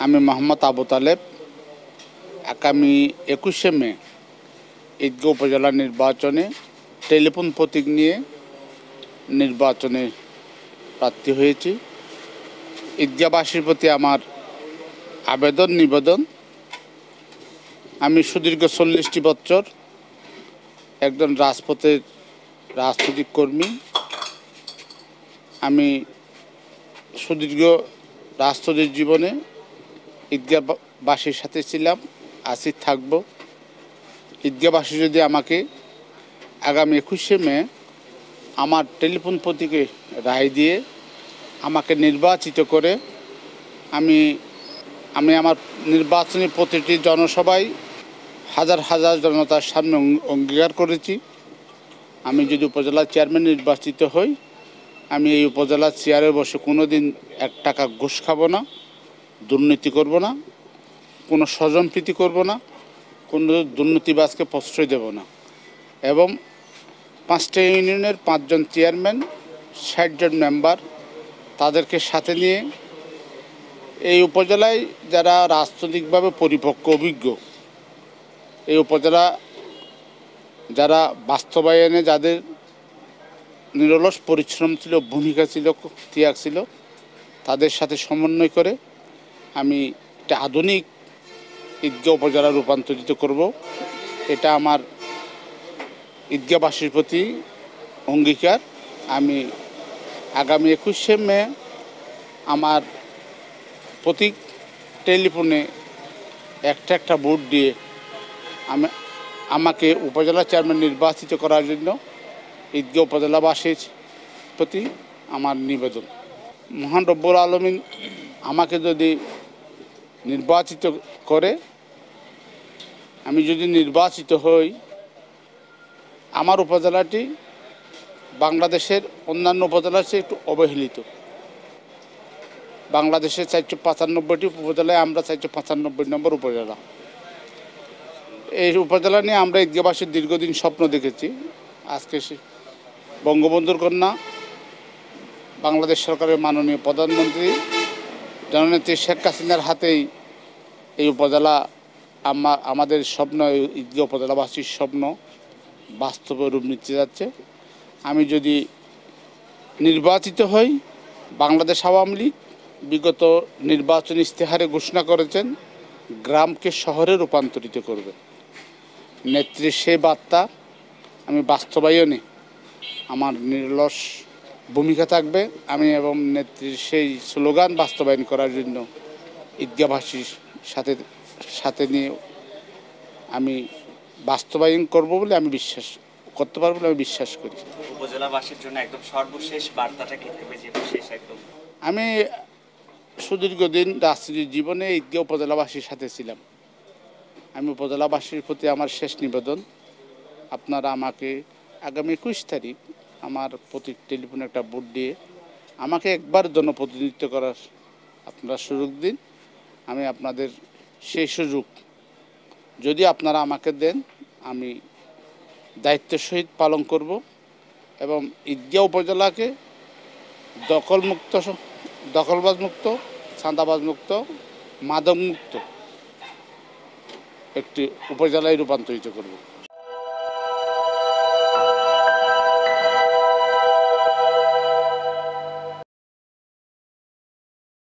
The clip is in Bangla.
আমি মোহাম্মদ আবু তালেব আগামী 21শে মে ঈদগাঁও উপজেলা নির্বাচনে টেলিফোন প্রতীক নিয়ে নির্বাচনে প্রার্থী হয়েছি। ঈদগাঁওবাসীর প্রতি আমার আবেদন নিবেদন, আমি সুদীর্ঘ 40টি বছর একজন রাজপথের রাজনৈতিক কর্মী। আমি সুদীর্ঘ রাজনৈতিক জীবনে ঈদগাঁওবাসীর সাথে ছিলাম, আছি, থাকব। ঈদগাঁওবাসী যদি আমাকে আগামী 21শে মে আমার টেলিফোন প্রতীকে রায় দিয়ে আমাকে নির্বাচিত করে আমি আমার নির্বাচনী প্রতিটি জনসভায় হাজার হাজার জনতার সামনে অঙ্গীকার করেছি, আমি যদি উপজেলা চেয়ারম্যান নির্বাচিত হই, আমি এই উপজেলার চেয়ারে বসে কোনো দিন 1 টাকা ঘুষ খাবো না, দুর্নীতি করব না, কোনো স্বজনপ্রীতি করব না, কোনো দুর্নীতিবাজকে প্রশ্রয় দেব না। এবং 5টা ইউনিয়নের 5 জন চেয়ারম্যান, 60 জন মেম্বার, তাদেরকে সাথে নিয়ে এই উপজেলায় যারা রাজনৈতিকভাবে পরিপক্ক, অভিজ্ঞ, এই উপজেলা যারা বাস্তবায়নে যাদের নিরলস পরিশ্রম ছিল, ভূমিকা ছিল, ত্যাগ ছিল, তাদের সাথে সমন্বয় করে আমি একটা আধুনিক ঈদগাঁও উপজেলা রূপান্তরিত করব। এটা আমার ঈদগাঁওবাসীর প্রতি অঙ্গীকার। আমি আগামী 21শে মে আমার প্রতীক টেলিফোনে একটা ভোট দিয়ে আমাকে উপজেলা চেয়ারম্যান নির্বাচিত করার জন্য ঈদগাঁও উপজেলাবাসীর প্রতি আমার নিবেদন। মহান রব্বুল আলামিন আমাকে যদি নির্বাচিত করে, আমি যদি নির্বাচিত হই, আমার উপজেলাটি বাংলাদেশের অন্যান্য উপজেলার চেয়ে একটু অবহেলিত। বাংলাদেশের 495টি উপজেলায় আমরা 495 নম্বর উপজেলা। এই উপজেলা নিয়ে আমরা ঈদগাঁওবাসীর দীর্ঘদিন স্বপ্ন দেখেছি। আজকে বঙ্গবন্ধুর কন্যা বাংলাদেশ সরকারের মাননীয় প্রধানমন্ত্রী জননেত্রী শেখ হাসিনার হাতেই এই উপজেলা আমাদের স্বপ্ন, ঈদগাঁও উপজেলাবাসীর স্বপ্ন বাস্তবে রূপ নিতে যাচ্ছে। আমি যদি নির্বাচিত হই, বাংলাদেশ আওয়ামী লীগ বিগত নির্বাচনী ইশতেহারে ঘোষণা করেছেন গ্রামকে শহরে রূপান্তরিত করবে। নেত্রীর সেই বার্তা আমি বাস্তবায়নে আমার নিরলস ভূমিকা থাকবে। আমি এবং নেত্রীর সেই স্লোগান বাস্তবায়ন করার জন্য ঈদগাঁওবাসীর সাথে নিয়ে আমি বাস্তবায়ন করব বলে আমি করতে পারবো বলে আমি বিশ্বাস করি। উপজেলাবাসীর জন্য একদম সর্বশেষ বার্তাটা কি থাকবে? যে শেষ একদম, আমি সুদীর্ঘদিন রাজনৈতিক জীবনে ঈদগাঁও উপজেলাবাসীর সাথে ছিলাম। আমি উপজেলাবাসীর প্রতি আমার শেষ নিবেদন, আপনারা আমাকে আগামী 21 তারিখ আমার প্রতীক টেলিফোনে একটা ভোট দিয়ে আমাকে একবার জনপ্রতিনিধিত্ব করার আপনারা সুযোগ দিন। আমি আপনাদের সেই সুযোগ যদি আপনারা আমাকে দেন, আমি দায়িত্বের সহিত পালন করব এবং ঈদগাঁও উপজেলাকে দখলবাজমুক্ত, চাঁদাবাজমুক্ত, মাদকমুক্ত একটি উপজেলায় রূপান্তরিত করব।